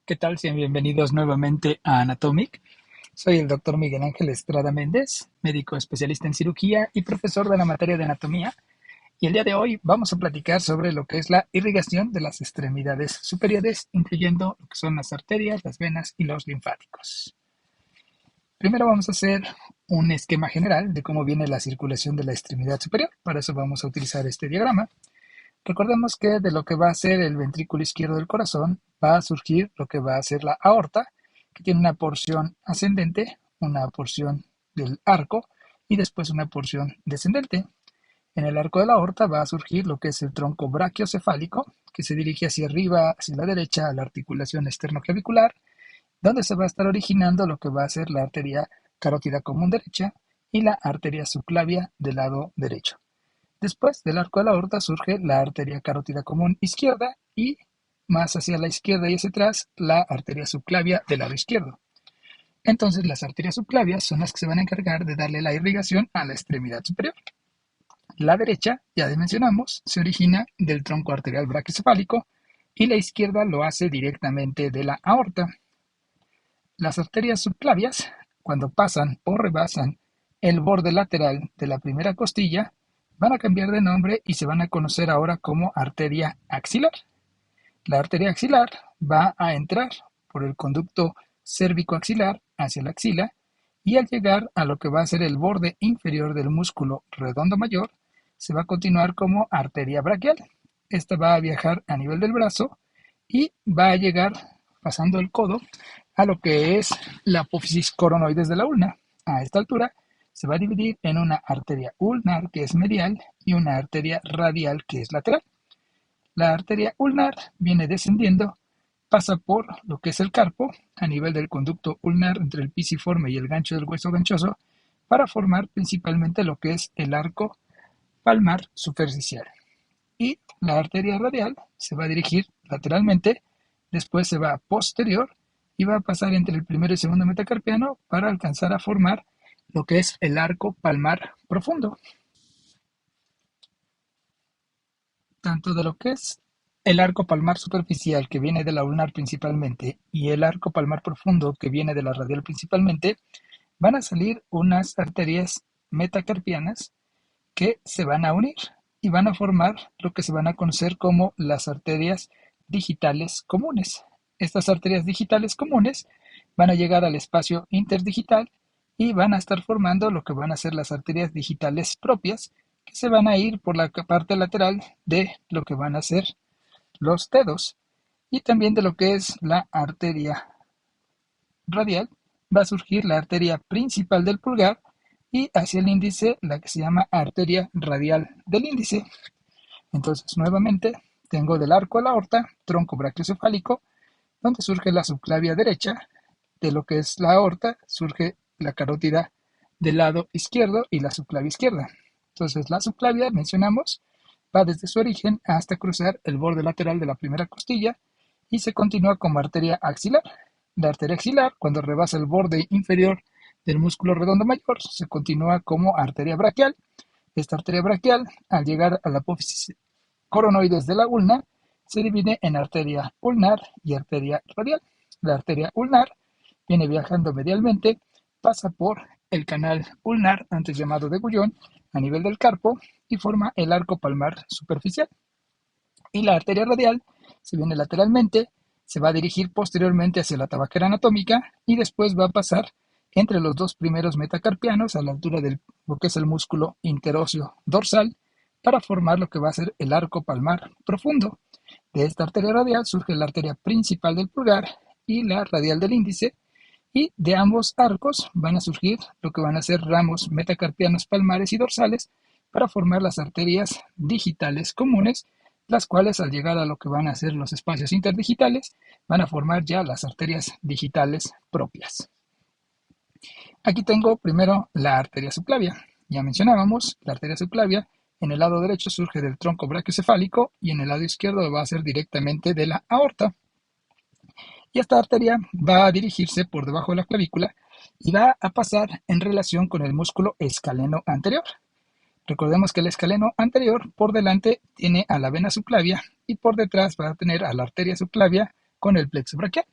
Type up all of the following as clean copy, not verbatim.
¿Qué tal? Sean bienvenidos nuevamente a Anatomic. Soy el doctor Miguel Ángel Estrada Méndez, médico especialista en cirugía y profesor de la materia de anatomía. Y el día de hoy vamos a platicar sobre lo que es la irrigación de las extremidades superiores, incluyendo lo que son las arterias, las venas y los linfáticos. Primero vamos a hacer un esquema general de cómo viene la circulación de la extremidad superior. Para eso vamos a utilizar este diagrama. Recordemos que de lo que va a ser el ventrículo izquierdo del corazón va a surgir lo que va a ser la aorta, que tiene una porción ascendente, una porción del arco y después una porción descendente. En el arco de la aorta va a surgir lo que es el tronco brachiocefálico, que se dirige hacia arriba, hacia la derecha, a la articulación esternoclavicular, donde se va a estar originando lo que va a ser la arteria carótida común derecha y la arteria subclavia del lado derecho. Después del arco de la aorta surge la arteria carótida común izquierda y más hacia la izquierda y hacia atrás la arteria subclavia del lado izquierdo. Entonces las arterias subclavias son las que se van a encargar de darle la irrigación a la extremidad superior. La derecha, ya mencionamos, se origina del tronco arterial brachiocefálico y la izquierda lo hace directamente de la aorta. Las arterias subclavias, cuando pasan o rebasan el borde lateral de la primera costilla, van a cambiar de nombre y se van a conocer ahora como arteria axilar. La arteria axilar va a entrar por el conducto cérvico-axilar hacia la axila y al llegar a lo que va a ser el borde inferior del músculo redondo mayor, se va a continuar como arteria braquial. Esta va a viajar a nivel del brazo y va a llegar pasando el codo a lo que es la apófisis coronoides de la ulna. A esta altura se va a dividir en una arteria ulnar que es medial y una arteria radial que es lateral. La arteria ulnar viene descendiendo, pasa por lo que es el carpo a nivel del conducto ulnar entre el pisiforme y el gancho del hueso ganchoso para formar principalmente lo que es el arco palmar superficial. Y la arteria radial se va a dirigir lateralmente, después se va posterior y va a pasar entre el primero y segundo metacarpiano para alcanzar a formar lo que es el arco palmar profundo. Tanto de lo que es el arco palmar superficial que viene de la ulnar principalmente y el arco palmar profundo que viene de la radial principalmente, van a salir unas arterias metacarpianas que se van a unir y van a formar lo que se van a conocer como las arterias digitales comunes. Estas arterias digitales comunes van a llegar al espacio interdigital y van a estar formando lo que van a ser las arterias digitales propias que se van a ir por la parte lateral de lo que van a ser los dedos y también de lo que es la arteria radial va a surgir la arteria principal del pulgar y hacia el índice la que se llama arteria radial del índice. Entonces, nuevamente, tengo del arco a la aorta, tronco brachiocefálico, donde surge la subclavia derecha, de lo que es la aorta, surge la carótida del lado izquierdo y la subclavia izquierda. Entonces, la subclavia, mencionamos, va desde su origen hasta cruzar el borde lateral de la primera costilla y se continúa como arteria axilar. La arteria axilar, cuando rebasa el borde inferior del músculo redondo mayor, se continúa como arteria braquial. Esta arteria braquial, al llegar a la apófisis coronoides de la ulna, se divide en arteria ulnar y arteria radial. La arteria ulnar viene viajando medialmente, pasa por el canal ulnar, antes llamado de Gullón, a nivel del carpo y forma el arco palmar superficial. Y la arteria radial se viene lateralmente, se va a dirigir posteriormente hacia la tabaquera anatómica y después va a pasar entre los dos primeros metacarpianos a la altura de lo que es el músculo interóseo dorsal para formar lo que va a ser el arco palmar profundo. De esta arteria radial surge la arteria principal del pulgar y la radial del índice y de ambos arcos van a surgir lo que van a ser ramos metacarpianos palmares y dorsales para formar las arterias digitales comunes, las cuales al llegar a lo que van a ser los espacios interdigitales van a formar ya las arterias digitales propias. Aquí tengo primero la arteria subclavia. Ya mencionábamos, la arteria subclavia en el lado derecho surge del tronco brachiocefálico y en el lado izquierdo va a ser directamente de la aorta. Y esta arteria va a dirigirse por debajo de la clavícula y va a pasar en relación con el músculo escaleno anterior. Recordemos que el escaleno anterior por delante tiene a la vena subclavia y por detrás va a tener a la arteria subclavia con el plexo braquial.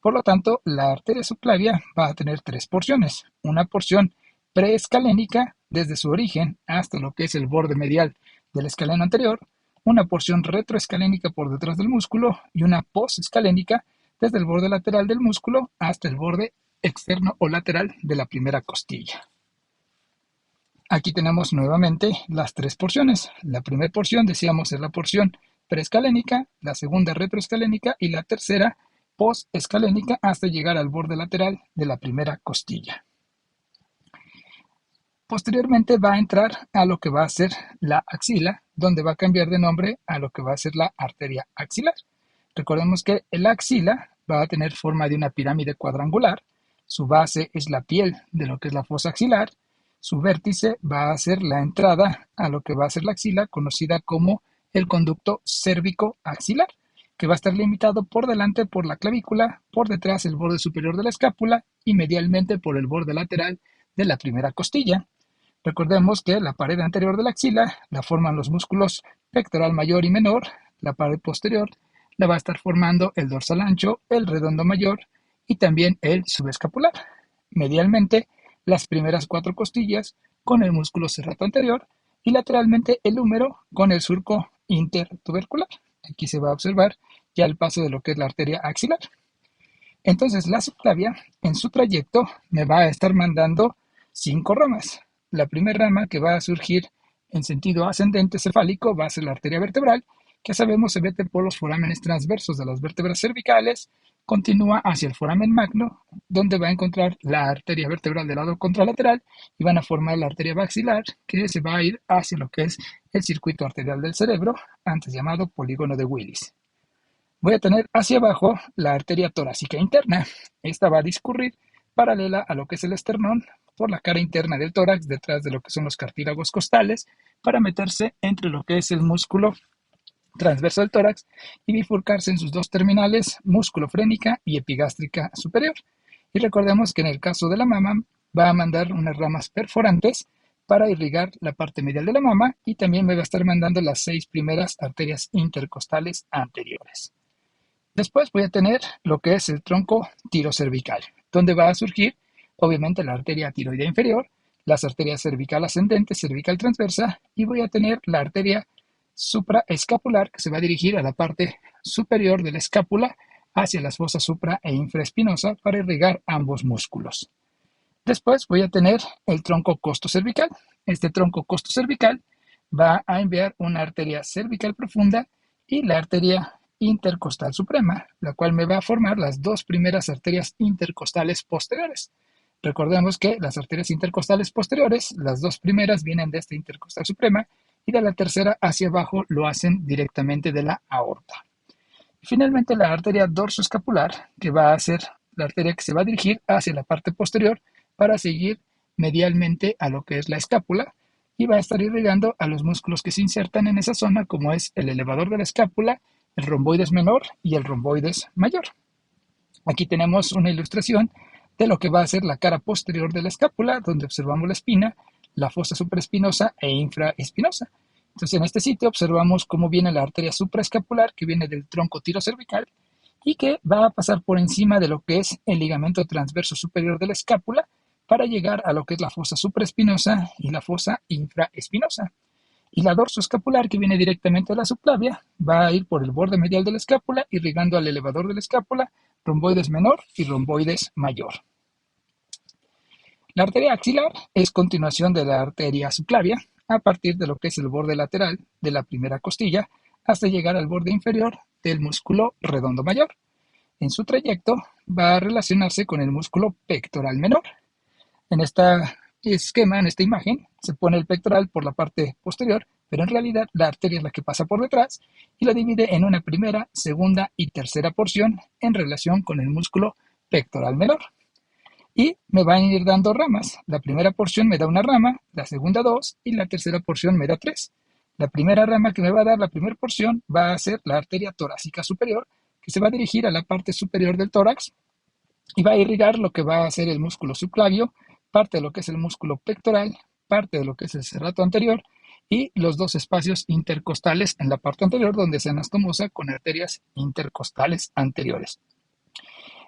Por lo tanto, la arteria subclavia va a tener tres porciones. Una porción preescalénica desde su origen hasta lo que es el borde medial del escaleno anterior, una porción retroescalénica por detrás del músculo y una posescalénica desde el borde lateral del músculo hasta el borde externo o lateral de la primera costilla. Aquí tenemos nuevamente las tres porciones. La primera porción, decíamos, es la porción preescalénica, la segunda retroescalénica y la tercera posescalénica hasta llegar al borde lateral de la primera costilla. Posteriormente va a entrar a lo que va a ser la axila, donde va a cambiar de nombre a lo que va a ser la arteria axilar. Recordemos que la axila va a tener forma de una pirámide cuadrangular, su base es la piel de lo que es la fosa axilar, su vértice va a ser la entrada a lo que va a ser la axila, conocida como el conducto cérvico-axilar, que va a estar limitado por delante por la clavícula, por detrás el borde superior de la escápula y medialmente por el borde lateral de la primera costilla. Recordemos que la pared anterior de la axila la forman los músculos pectoral mayor y menor, la pared posterior la va a estar formando el dorsal ancho, el redondo mayor y también el subescapular. Medialmente, las primeras cuatro costillas con el músculo serrato anterior y lateralmente el húmero con el surco intertubercular. Aquí se va a observar ya el paso de lo que es la arteria axilar. Entonces la subclavia en su trayecto me va a estar mandando 5 ramas. La primera rama que va a surgir en sentido ascendente cefálico va a ser la arteria vertebral, que sabemos se mete por los forámenes transversos de las vértebras cervicales, continúa hacia el foramen magno, donde va a encontrar la arteria vertebral del lado contralateral y van a formar la arteria maxilar, que se va a ir hacia lo que es el circuito arterial del cerebro, antes llamado polígono de Willis. Voy a tener hacia abajo la arteria torácica interna. Esta va a discurrir paralela a lo que es el esternón por la cara interna del tórax, detrás de lo que son los cartílagos costales, para meterse entre lo que es el músculo transverso del tórax y bifurcarse en sus dos terminales, músculo frénica y epigástrica superior. Y recordemos que en el caso de la mama va a mandar unas ramas perforantes para irrigar la parte medial de la mama y también me va a estar mandando las 6 primeras arterias intercostales anteriores. Después voy a tener lo que es el tronco tirocervical, donde va a surgir obviamente la arteria tiroidea inferior, las arterias cervical ascendente, cervical transversa y voy a tener la arteria supraescapular que se va a dirigir a la parte superior de la escápula hacia las fosas supra e infraespinosa para irrigar ambos músculos. Después voy a tener el tronco costocervical. Este tronco costocervical va a enviar una arteria cervical profunda y la arteria intercostal suprema, la cual me va a formar las dos primeras arterias intercostales posteriores. Recordemos que las arterias intercostales posteriores, las dos primeras vienen de esta intercostal suprema y de la tercera hacia abajo lo hacen directamente de la aorta. Finalmente la arteria dorsoescapular, que va a ser la arteria que se va a dirigir hacia la parte posterior para seguir medialmente a lo que es la escápula y va a estar irrigando a los músculos que se insertan en esa zona, como es el elevador de la escápula, el romboides menor y el romboides mayor. Aquí tenemos una ilustración de lo que va a ser la cara posterior de la escápula, donde observamos la espina, la fosa supraespinosa e infraespinosa. Entonces, en este sitio observamos cómo viene la arteria supraescapular, que viene del tronco tirocervical y que va a pasar por encima de lo que es el ligamento transverso superior de la escápula para llegar a lo que es la fosa supraespinosa y la fosa infraespinosa. Y la dorsoescapular, que viene directamente de la subclavia, va a ir por el borde medial de la escápula, irrigando al elevador de la escápula, romboides menor y romboides mayor. La arteria axilar es continuación de la arteria subclavia a partir de lo que es el borde lateral de la primera costilla hasta llegar al borde inferior del músculo redondo mayor. En su trayecto va a relacionarse con el músculo pectoral menor. En este esquema, en esta imagen, se pone el pectoral por la parte posterior, pero en realidad la arteria es la que pasa por detrás y la divide en una primera, segunda y tercera porción en relación con el músculo pectoral menor. Y me van a ir dando ramas. La primera porción me da una rama, la segunda dos y la tercera porción me da tres. La primera rama que me va a dar la primera porción va a ser la arteria torácica superior, que se va a dirigir a la parte superior del tórax y va a irrigar lo que va a ser el músculo subclavio, parte de lo que es el músculo pectoral, parte de lo que es el serrato anterior y los dos espacios intercostales en la parte anterior donde se anastomosa con arterias intercostales anteriores.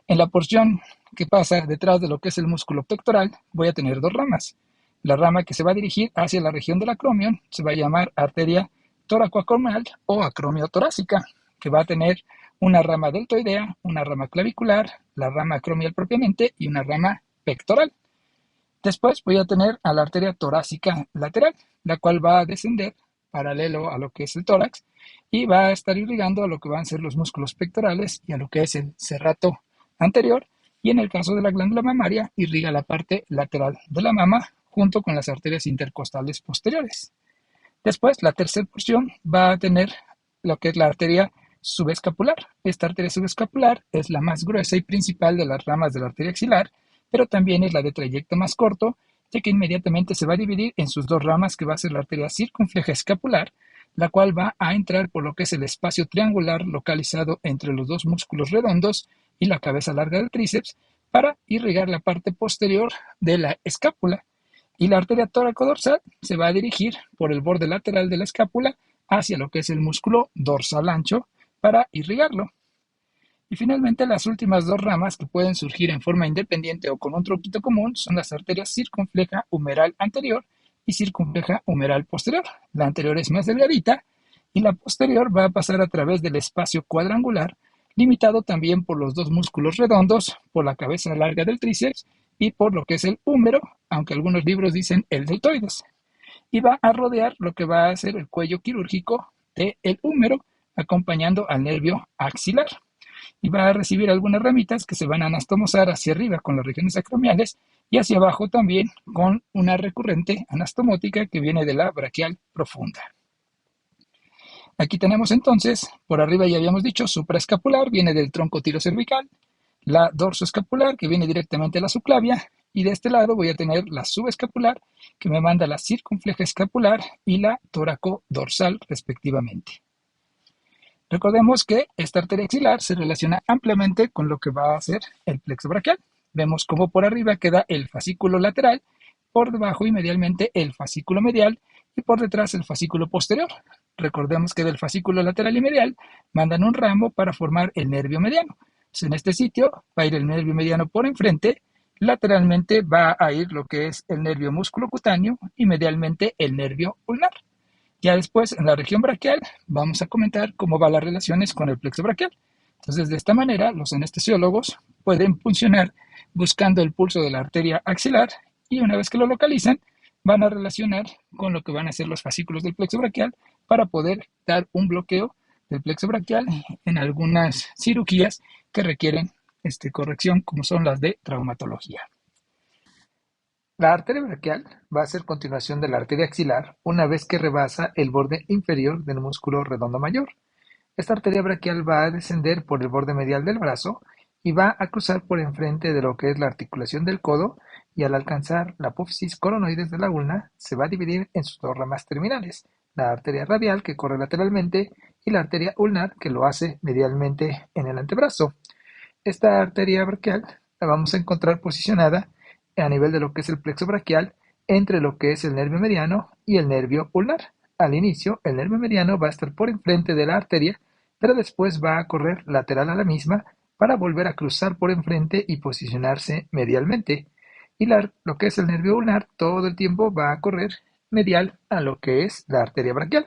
En la porción que pasa detrás de lo que es el músculo pectoral, voy a tener dos ramas. La rama que se va a dirigir hacia la región del acromion se va a llamar arteria toracoacromial o acromio-torácica, que va a tener una rama deltoidea, una rama clavicular, la rama acromial propiamente y una rama pectoral. Después voy a tener a la arteria torácica lateral, la cual va a descender paralelo a lo que es el tórax y va a estar irrigando a lo que van a ser los músculos pectorales y a lo que es el serrato anterior, y en el caso de la glándula mamaria irriga la parte lateral de la mama junto con las arterias intercostales posteriores. Después, la tercera porción va a tener lo que es la arteria subescapular. Esta arteria subescapular es la más gruesa y principal de las ramas de la arteria axilar, pero también es la de trayecto más corto, ya que inmediatamente se va a dividir en sus dos ramas, que va a ser la arteria circunfleja escapular, la cual va a entrar por lo que es el espacio triangular localizado entre los dos músculos redondos y la cabeza larga del tríceps, para irrigar la parte posterior de la escápula. Y la arteria tóraco-dorsal se va a dirigir por el borde lateral de la escápula hacia lo que es el músculo dorsal ancho para irrigarlo. Y finalmente, las últimas dos ramas que pueden surgir en forma independiente o con un tronquito común son las arterias circunfleja humeral anterior y circunfleja humeral posterior. La anterior es más delgadita y la posterior va a pasar a través del espacio cuadrangular, limitado también por los dos músculos redondos, por la cabeza larga del tríceps y por lo que es el húmero, aunque algunos libros dicen el deltoides. Y va a rodear lo que va a ser el cuello quirúrgico del húmero, acompañando al nervio axilar. Y va a recibir algunas ramitas que se van a anastomosar hacia arriba con las regiones acromiales y hacia abajo también con una recurrente anastomótica que viene de la braquial profunda. Aquí tenemos entonces, por arriba ya habíamos dicho, supraescapular, viene del tronco tirocervical, la dorsoescapular, que viene directamente a la subclavia, y de este lado voy a tener la subescapular, que me manda la circunfleja escapular y la tóraco-dorsal respectivamente. Recordemos que esta arteria axilar se relaciona ampliamente con lo que va a ser el plexo braquial. Vemos cómo por arriba queda el fascículo lateral, por debajo y medialmente el fascículo medial y por detrás el fascículo posterior. Recordemos que del fascículo lateral y medial mandan un ramo para formar el nervio mediano. Entonces, en este sitio va a ir el nervio mediano por enfrente, lateralmente va a ir lo que es el nervio musculocutáneo y medialmente el nervio ulnar. Ya después, en la región braquial, vamos a comentar cómo van las relaciones con el plexo braquial. Entonces, de esta manera, los anestesiólogos pueden funcionar buscando el pulso de la arteria axilar y una vez que lo localizan, van a relacionar con lo que van a ser los fascículos del plexo braquial para poder dar un bloqueo del plexo braquial en algunas cirugías que requieren corrección, como son las de traumatología. La arteria braquial va a ser continuación de la arteria axilar una vez que rebasa el borde inferior del músculo redondo mayor. Esta arteria braquial va a descender por el borde medial del brazo y va a cruzar por enfrente de lo que es la articulación del codo, y al alcanzar la apófisis coronoides de la ulna se va a dividir en sus dos ramas terminales, la arteria radial, que corre lateralmente, y la arteria ulnar, que lo hace medialmente en el antebrazo. Esta arteria braquial la vamos a encontrar posicionada a nivel de lo que es el plexo braquial, entre lo que es el nervio mediano y el nervio ulnar. Al inicio, el nervio mediano va a estar por enfrente de la arteria, pero después va a correr lateral a la misma para volver a cruzar por enfrente y posicionarse medialmente. Y lo que es el nervio ulnar todo el tiempo va a correr medial a lo que es la arteria braquial.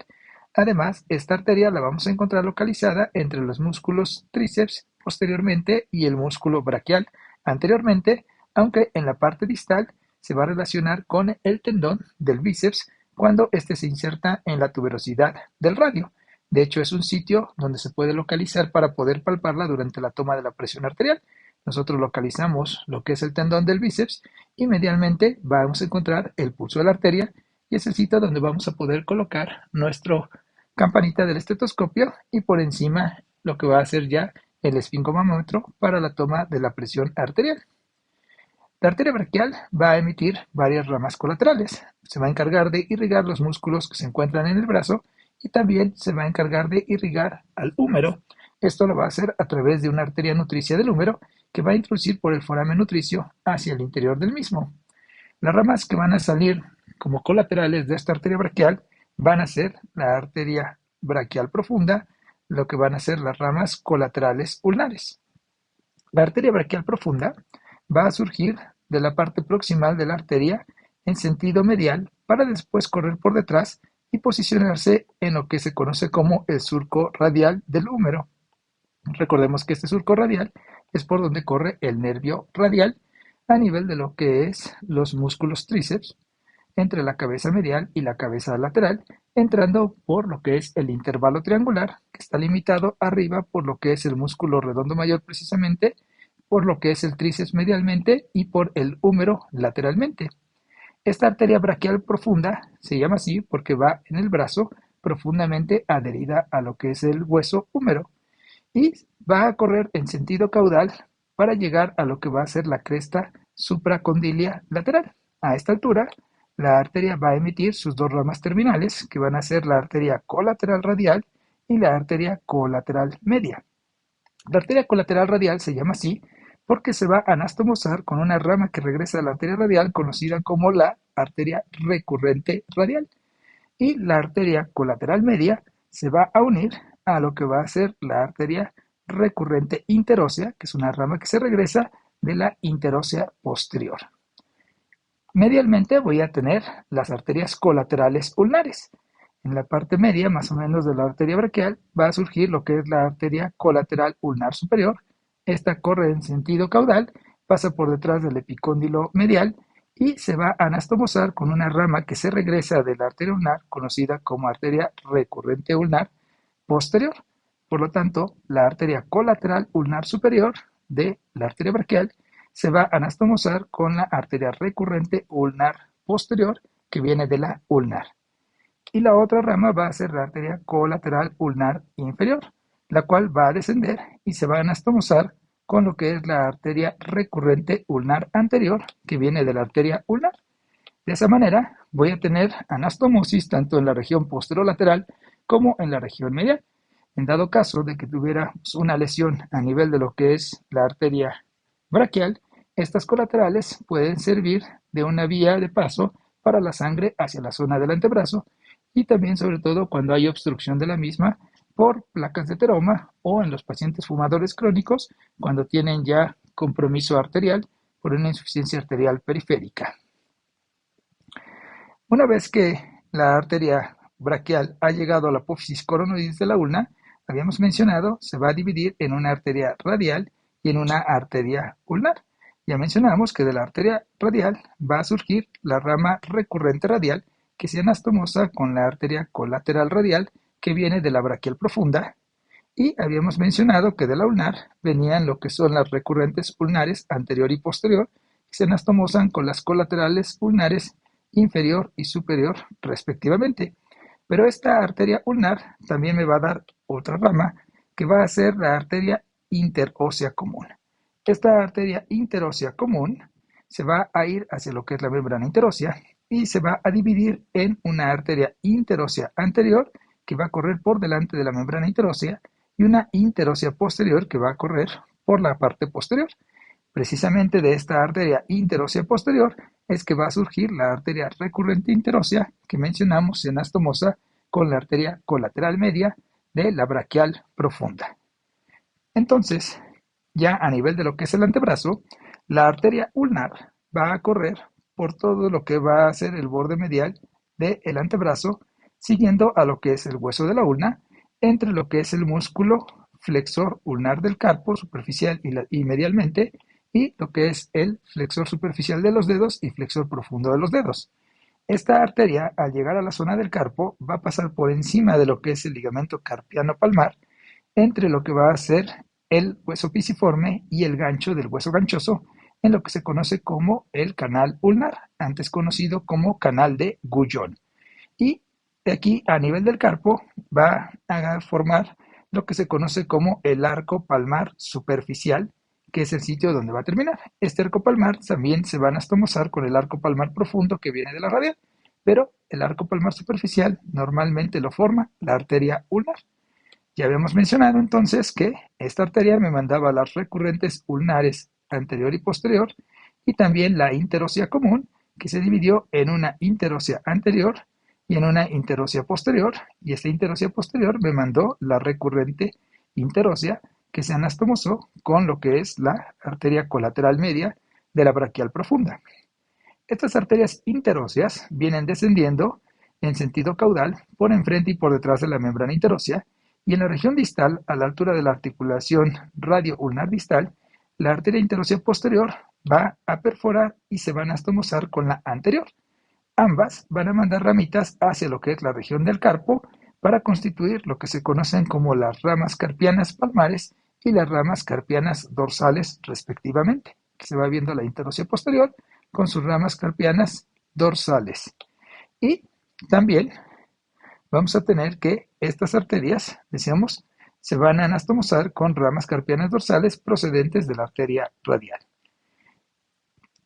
Además, esta arteria la vamos a encontrar localizada entre los músculos tríceps posteriormente y el músculo braquial anteriormente, aunque en la parte distal se va a relacionar con el tendón del bíceps cuando éste se inserta en la tuberosidad del radio. De hecho, es un sitio donde se puede localizar para poder palparla durante la toma de la presión arterial. Nosotros localizamos lo que es el tendón del bíceps y medialmente vamos a encontrar el pulso de la arteria, y es el sitio donde vamos a poder colocar nuestra campanita del estetoscopio y por encima lo que va a ser ya el esfingomómetro para la toma de la presión arterial. La arteria braquial va a emitir varias ramas colaterales. Se va a encargar de irrigar los músculos que se encuentran en el brazo y también se va a encargar de irrigar al húmero. Esto lo va a hacer a través de una arteria nutricia del húmero que va a introducir por el foramen nutricio hacia el interior del mismo. Las ramas que van a salir como colaterales de esta arteria braquial van a ser la arteria braquial profunda, lo que van a ser las ramas colaterales ulnares. La arteria braquial profunda va a surgir de la parte proximal de la arteria en sentido medial para después correr por detrás y posicionarse en lo que se conoce como el surco radial del húmero. Recordemos que este surco radial es por donde corre el nervio radial a nivel de lo que es los músculos tríceps entre la cabeza medial y la cabeza lateral, entrando por lo que es el intervalo triangular, que está limitado arriba por lo que es el músculo redondo mayor precisamente, por lo que es el tríceps medialmente y por el húmero lateralmente. Esta arteria braquial profunda se llama así porque va en el brazo profundamente adherida a lo que es el hueso húmero y va a correr en sentido caudal para llegar a lo que va a ser la cresta supracondilia lateral. A esta altura, la arteria va a emitir sus dos ramas terminales, que van a ser la arteria colateral radial y la arteria colateral media. La arteria colateral radial se llama así porque se va a anastomosar con una rama que regresa a la arteria radial conocida como la arteria recurrente radial. Y la arteria colateral media se va a unir a lo que va a ser la arteria recurrente interósea, que es una rama que se regresa de la interósea posterior. Medialmente voy a tener las arterias colaterales ulnares. En la parte media, más o menos de la arteria braquial, va a surgir lo que es la arteria colateral ulnar superior. Esta corre en sentido caudal, pasa por detrás del epicóndilo medial y se va a anastomosar con una rama que se regresa de la arteria ulnar, conocida como arteria recurrente ulnar posterior. Por lo tanto, la arteria colateral ulnar superior de la arteria braquial se va a anastomosar con la arteria recurrente ulnar posterior que viene de la ulnar. Y la otra rama va a ser la arteria colateral ulnar inferior, la cual va a descender y se va a anastomosar con lo que es la arteria recurrente ulnar anterior que viene de la arteria ulnar. De esa manera voy a tener anastomosis tanto en la región posterolateral como en la región medial. En dado caso de que tuviera una lesión a nivel de lo que es la arteria braquial, estas colaterales pueden servir de una vía de paso para la sangre hacia la zona del antebrazo y también sobre todo cuando hay obstrucción de la misma por placas de ateroma o en los pacientes fumadores crónicos cuando tienen ya compromiso arterial por una insuficiencia arterial periférica. Una vez que la arteria braquial ha llegado a la apófisis coronoides de la ulna, habíamos mencionado, se va a dividir en una arteria radial y en una arteria ulnar. Ya mencionamos que de la arteria radial va a surgir la rama recurrente radial que se anastomosa con la arteria colateral radial que viene de la braquial profunda. Y habíamos mencionado que de la ulnar venían lo que son las recurrentes ulnares anterior y posterior, que se anastomosan con las colaterales ulnares inferior y superior respectivamente. Pero esta arteria ulnar también me va a dar otra rama que va a ser la arteria interósea común. Esta arteria interósea común se va a ir hacia lo que es la membrana interósea y se va a dividir en una arteria interósea anterior que va a correr por delante de la membrana interósea y una interósea posterior que va a correr por la parte posterior. Precisamente de esta arteria interósea posterior es que va a surgir la arteria recurrente interósea que mencionamos en anastomosa con la arteria colateral media de la braquial profunda. Entonces, ya a nivel de lo que es el antebrazo, la arteria ulnar va a correr por todo lo que va a ser el borde medial del antebrazo, siguiendo a lo que es el hueso de la ulna, entre lo que es el músculo flexor ulnar del carpo superficial y medialmente, y lo que es el flexor superficial de los dedos y flexor profundo de los dedos. Esta arteria, al llegar a la zona del carpo, va a pasar por encima de lo que es el ligamento carpiano palmar, entre lo que va a ser el hueso pisiforme y el gancho del hueso ganchoso, en lo que se conoce como el canal ulnar, antes conocido como canal de Guyon. Y aquí, a nivel del carpo, va a formar lo que se conoce como el arco palmar superficial, que es el sitio donde va a terminar. Este arco palmar también se va a anastomosar con el arco palmar profundo que viene de la radial, pero el arco palmar superficial normalmente lo forma la arteria ulnar. Ya habíamos mencionado entonces que esta arteria me mandaba las recurrentes ulnares anterior y posterior y también la interósea común, que se dividió en una interósea anterior y en una interósea posterior, y esta interósea posterior me mandó la recurrente interósea que se anastomosó con lo que es la arteria colateral media de la braquial profunda. Estas arterias interóseas vienen descendiendo en sentido caudal por enfrente y por detrás de la membrana interósea, y en la región distal, a la altura de la articulación radio-ulnar distal, la arteria interósea posterior va a perforar y se va a anastomosar con la anterior. Ambas van a mandar ramitas hacia lo que es la región del carpo para constituir lo que se conocen como las ramas carpianas palmares y las ramas carpianas dorsales respectivamente. Se va viendo la interósea posterior con sus ramas carpianas dorsales. Y también vamos a tener que estas arterias, decíamos, se van a anastomosar con ramas carpianas dorsales procedentes de la arteria radial.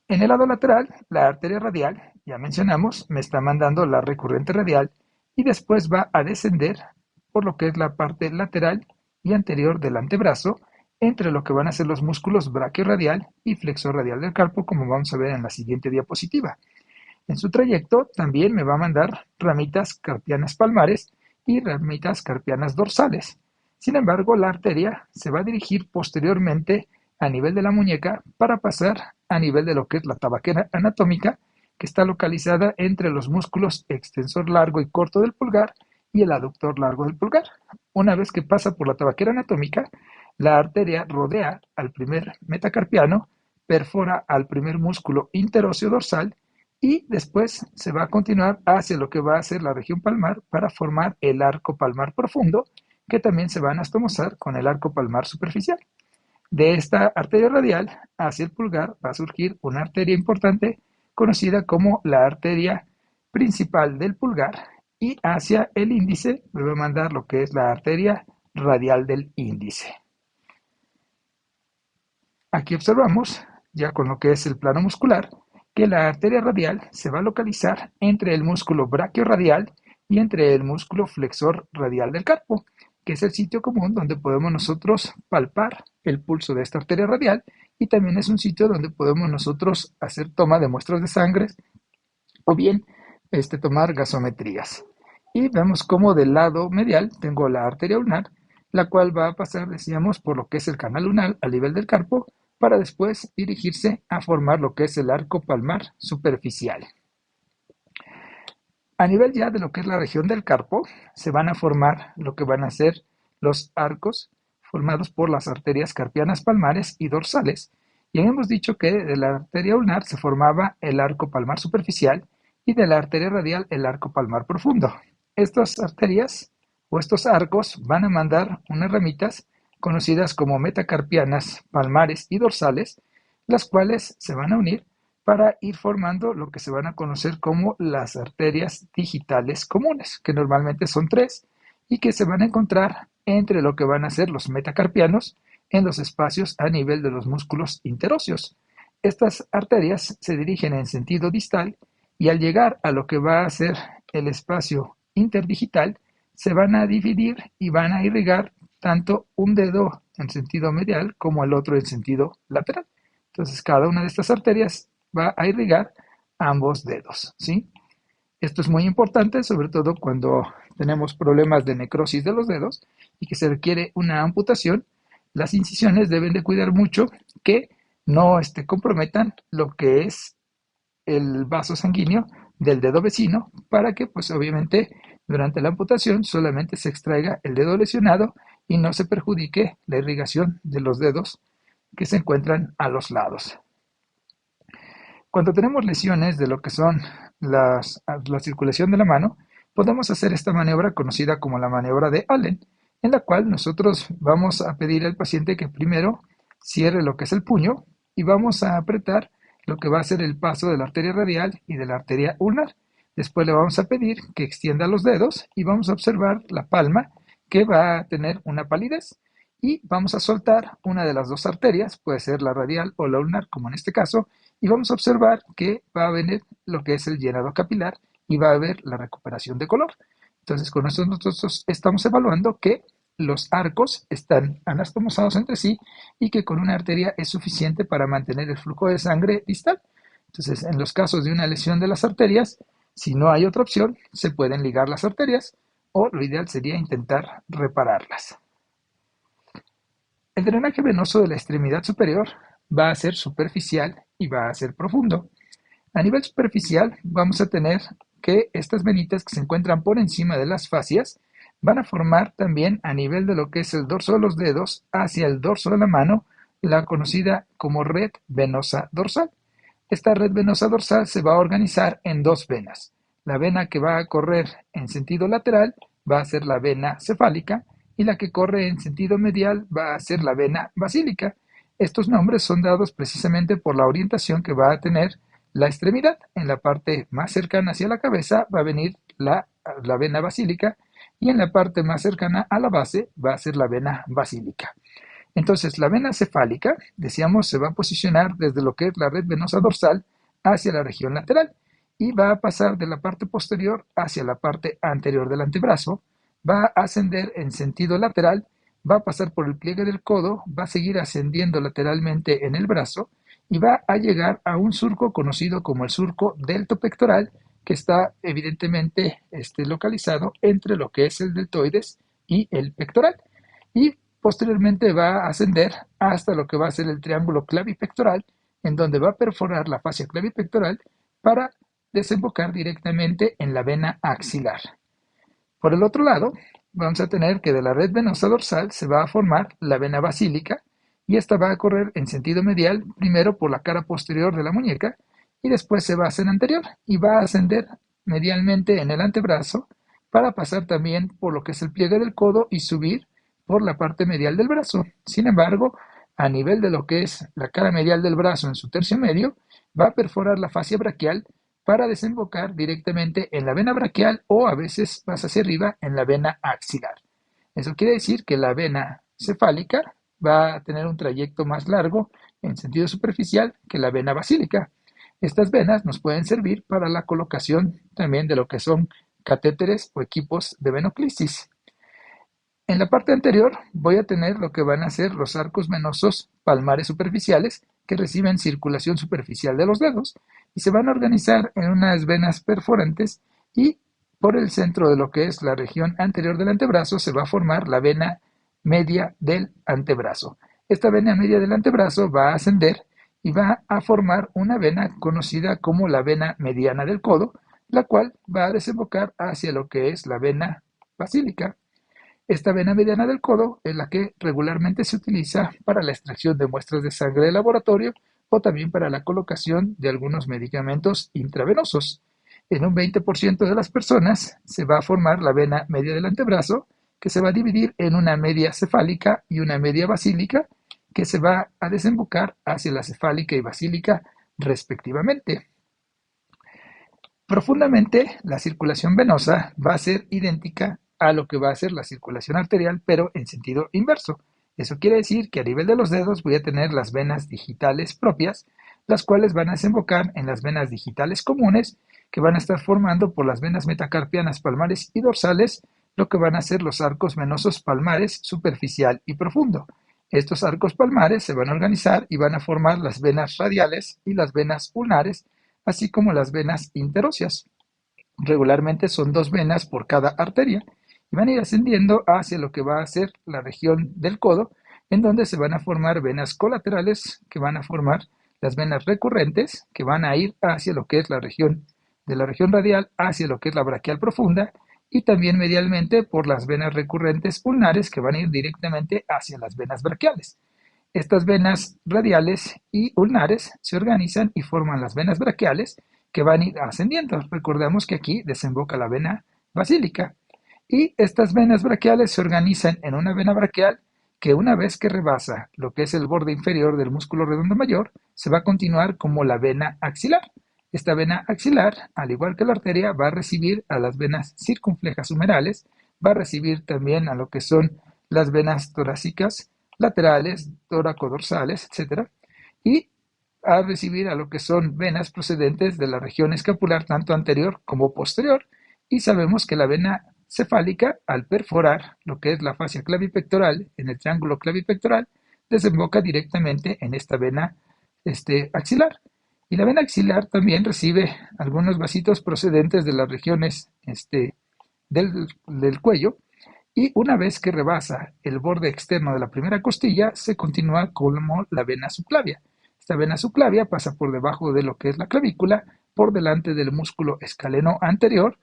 En el lado lateral, la arteria radial, ya mencionamos, me está mandando la recurrente radial y después va a descender por lo que es la parte lateral y anterior del antebrazo, entre lo que van a ser los músculos braquiorradial y flexorradial del carpo, como vamos a ver en la siguiente diapositiva. En su trayecto también me va a mandar ramitas carpianas palmares y ramitas carpianas dorsales. Sin embargo, la arteria se va a dirigir posteriormente a nivel de la muñeca para pasar a nivel de lo que es la tabaquera anatómica, que está localizada entre los músculos extensor largo y corto del pulgar y el aductor largo del pulgar. Una vez que pasa por la tabaquera anatómica, la arteria rodea al primer metacarpiano, perfora al primer músculo interóseo dorsal y después se va a continuar hacia lo que va a ser la región palmar para formar el arco palmar profundo, que también se va a anastomosar con el arco palmar superficial. De esta arteria radial hacia el pulgar va a surgir una arteria importante conocida como la arteria principal del pulgar, y hacia el índice me va a mandar lo que es la arteria radial del índice. Aquí observamos, ya con lo que es el plano muscular, que la arteria radial se va a localizar entre el músculo braquiorradial y entre el músculo flexor radial del carpo, que es el sitio común donde podemos nosotros palpar el pulso de esta arteria radial, y también es un sitio donde podemos nosotros hacer toma de muestras de sangre o bien tomar gasometrías. Y vemos como del lado medial tengo la arteria ulnar, la cual va a pasar, decíamos, por lo que es el canal ulnar a nivel del carpo, para después dirigirse a formar lo que es el arco palmar superficial. A nivel ya de lo que es la región del carpo, se van a formar lo que van a ser los arcos formados por las arterias carpianas palmares y dorsales. Y hemos dicho que de la arteria ulnar se formaba el arco palmar superficial y de la arteria radial el arco palmar profundo. Estas arterias o estos arcos van a mandar unas ramitas conocidas como metacarpianas palmares y dorsales, las cuales se van a unir para ir formando lo que se van a conocer como las arterias digitales comunes, que normalmente son tres y que se van a encontrar entre lo que van a ser los metacarpianos en los espacios a nivel de los músculos interóseos. Estas arterias se dirigen en sentido distal y al llegar a lo que va a ser el espacio interdigital, se van a dividir y van a irrigar tanto un dedo en sentido medial como el otro en sentido lateral. Entonces, cada una de estas arterias va a irrigar ambos dedos, ¿sí? Esto es muy importante, sobre todo cuando tenemos problemas de necrosis de los dedos y que se requiere una amputación. Las incisiones deben de cuidar mucho que no comprometan lo que es el vaso sanguíneo del dedo vecino, para que pues obviamente durante la amputación solamente se extraiga el dedo lesionado y no se perjudique la irrigación de los dedos que se encuentran a los lados. Cuando tenemos lesiones de lo que son la circulación de la mano, podemos hacer esta maniobra conocida como la maniobra de Allen, en la cual nosotros vamos a pedir al paciente que primero cierre lo que es el puño y vamos a apretar lo que va a ser el paso de la arteria radial y de la arteria ulnar. Después le vamos a pedir que extienda los dedos y vamos a observar la palma, que va a tener una palidez, y vamos a soltar una de las dos arterias, puede ser la radial o la ulnar como en este caso, y vamos a observar que va a venir lo que es el llenado capilar y va a haber la recuperación de color. Entonces, con esto nosotros estamos evaluando que los arcos están anastomosados entre sí y que con una arteria es suficiente para mantener el flujo de sangre distal. Entonces, en los casos de una lesión de las arterias, si no hay otra opción, se pueden ligar las arterias o lo ideal sería intentar repararlas. El drenaje venoso de la extremidad superior va a ser superficial y va a ser profundo. A nivel superficial vamos a tener que estas venitas que se encuentran por encima de las fascias van a formar también a nivel de lo que es el dorso de los dedos hacia el dorso de la mano, la conocida como red venosa dorsal. Esta red venosa dorsal se va a organizar en dos venas. La vena que va a correr en sentido lateral va a ser la vena cefálica y la que corre en sentido medial va a ser la vena basílica. Estos nombres son dados precisamente por la orientación que va a tener la extremidad. En la parte más cercana hacia la cabeza va a venir la vena basílica y en la parte más cercana a la base va a ser la vena basílica. Entonces, la vena cefálica, decíamos, se va a posicionar desde lo que es la red venosa dorsal hacia la región lateral y va a pasar de la parte posterior hacia la parte anterior del antebrazo, va a ascender en sentido lateral, va a pasar por el pliegue del codo, va a seguir ascendiendo lateralmente en el brazo y va a llegar a un surco conocido como el surco deltopectoral, que está evidentemente localizado entre lo que es el deltoides y el pectoral. Y posteriormente va a ascender hasta lo que va a ser el triángulo clavipectoral, en donde va a perforar la fascia clavipectoral para desembocar directamente en la vena axilar. Por el otro lado, vamos a tener que de la red venosa dorsal se va a formar la vena basílica y esta va a correr en sentido medial primero por la cara posterior de la muñeca y después se va a hacer anterior y va a ascender medialmente en el antebrazo para pasar también por lo que es el pliegue del codo y subir por la parte medial del brazo. Sin embargo, a nivel de lo que es la cara medial del brazo en su tercio medio, va a perforar la fascia braquial para desembocar directamente en la vena braquial o a veces más hacia arriba en la vena axilar. Eso quiere decir que la vena cefálica va a tener un trayecto más largo en sentido superficial que la vena basílica. Estas venas nos pueden servir para la colocación también de lo que son catéteres o equipos de venoclisis. En la parte anterior voy a tener lo que van a ser los arcos venosos palmares superficiales que reciben circulación superficial de los dedos y se van a organizar en unas venas perforantes y por el centro de lo que es la región anterior del antebrazo se va a formar la vena media del antebrazo. Esta vena media del antebrazo va a ascender y va a formar una vena conocida como la vena mediana del codo, la cual va a desembocar hacia lo que es la vena basílica. Esta vena mediana del codo es la que regularmente se utiliza para la extracción de muestras de sangre de laboratorio o también para la colocación de algunos medicamentos intravenosos. En un 20% de las personas se va a formar la vena media del antebrazo, que se va a dividir en una media cefálica y una media basílica, que se va a desembocar hacia la cefálica y basílica respectivamente. Profundamente, la circulación venosa va a ser idéntica a lo que va a ser la circulación arterial, pero en sentido inverso. Eso quiere decir que a nivel de los dedos voy a tener las venas digitales propias, las cuales van a desembocar en las venas digitales comunes, que van a estar formando por las venas metacarpianas palmares y dorsales, lo que van a ser los arcos venosos palmares superficial y profundo. Estos arcos palmares se van a organizar y van a formar las venas radiales y las venas ulnares, así como las venas interóseas. Regularmente son dos venas por cada arteria y van a ir ascendiendo hacia lo que va a ser la región del codo, en donde se van a formar venas colaterales que van a formar las venas recurrentes que van a ir hacia lo que es la región de la región radial hacia lo que es la braquial profunda y también medialmente por las venas recurrentes ulnares que van a ir directamente hacia las venas braquiales. Estas venas radiales y ulnares se organizan y forman las venas braquiales que van a ir ascendiendo. Recordemos que aquí desemboca la vena basílica. Y estas venas braquiales se organizan en una vena braquial que una vez que rebasa lo que es el borde inferior del músculo redondo mayor, se va a continuar como la vena axilar. Esta vena axilar, al igual que la arteria, va a recibir a las venas circunflejas humerales, va a recibir también a lo que son las venas torácicas, laterales, toracodorsales, etcétera, y a recibir a lo que son venas procedentes de la región escapular, tanto anterior como posterior, y sabemos que la vena cefálica, al perforar lo que es la fascia clavipectoral en el triángulo clavipectoral, desemboca directamente en esta vena axilar. Y la vena axilar también recibe algunos vasitos procedentes de las regiones del cuello y una vez que rebasa el borde externo de la primera costilla, se continúa como la vena subclavia. Esta vena subclavia pasa por debajo de lo que es la clavícula, por delante del músculo escaleno anterior,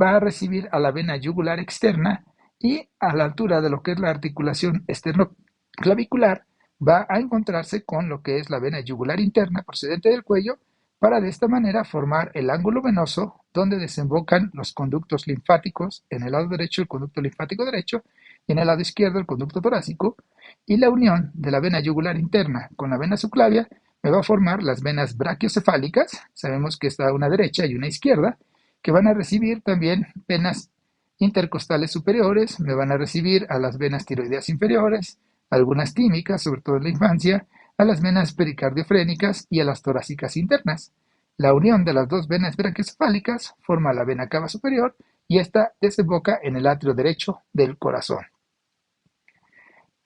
va a recibir a la vena yugular externa y a la altura de lo que es la articulación esternoclavicular va a encontrarse con lo que es la vena yugular interna procedente del cuello para de esta manera formar el ángulo venoso donde desembocan los conductos linfáticos, en el lado derecho el conducto linfático derecho y en el lado izquierdo el conducto torácico, y la unión de la vena yugular interna con la vena subclavia me va a formar las venas brachiocefálicas. Sabemos que está una derecha y una izquierda, que van a recibir también venas intercostales superiores, me van a recibir a las venas tiroideas inferiores, algunas tímicas, sobre todo en la infancia, a las venas pericardiofrénicas y a las torácicas internas. La unión de las dos venas brachiocefálicas forma la vena cava superior y esta desemboca en el atrio derecho del corazón.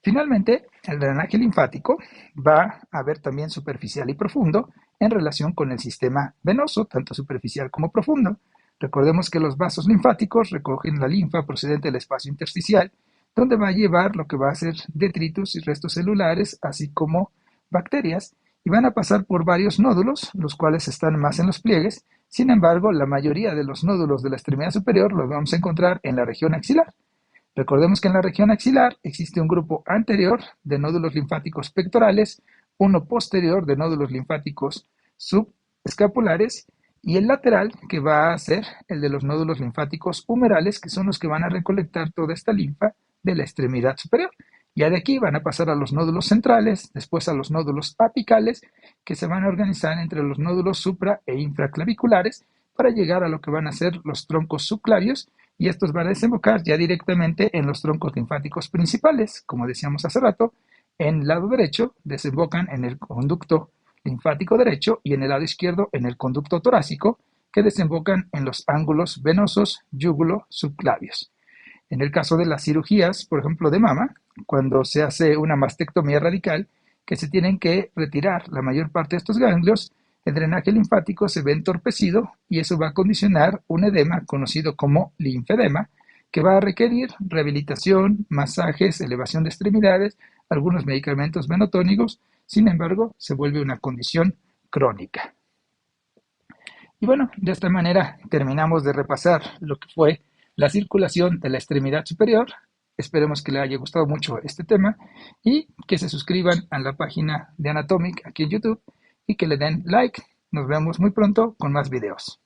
Finalmente, el drenaje linfático va a haber también superficial y profundo en relación con el sistema venoso, tanto superficial como profundo. Recordemos que los vasos linfáticos recogen la linfa procedente del espacio intersticial, donde va a llevar lo que va a ser detritus y restos celulares, así como bacterias, y van a pasar por varios nódulos, los cuales están más en los pliegues. Sin embargo, la mayoría de los nódulos de la extremidad superior los vamos a encontrar en la región axilar. Recordemos que en la región axilar existe un grupo anterior de nódulos linfáticos pectorales, uno posterior de nódulos linfáticos subescapulares y el lateral, que va a ser el de los nódulos linfáticos humerales, que son los que van a recolectar toda esta linfa de la extremidad superior. Ya de aquí van a pasar a los nódulos centrales, después a los nódulos apicales, que se van a organizar entre los nódulos supra e infraclaviculares para llegar a lo que van a ser los troncos subclavios, y estos van a desembocar ya directamente en los troncos linfáticos principales. Como decíamos hace rato, en el lado derecho desembocan en el conducto linfático derecho y en el lado izquierdo en el conducto torácico, que desembocan en los ángulos venosos yúgulo-subclavios. En el caso de las cirugías, por ejemplo, de mama, cuando se hace una mastectomía radical, que se tienen que retirar la mayor parte de estos ganglios, el drenaje linfático se ve entorpecido y eso va a condicionar un edema conocido como linfedema, que va a requerir rehabilitación, masajes, elevación de extremidades, algunos medicamentos menotónicos. Sin embargo, se vuelve una condición crónica. Y bueno, de esta manera terminamos de repasar lo que fue la circulación de la extremidad superior. Esperemos que les haya gustado mucho este tema y que se suscriban a la página de Anatomic aquí en YouTube y que le den like. Nos vemos muy pronto con más videos.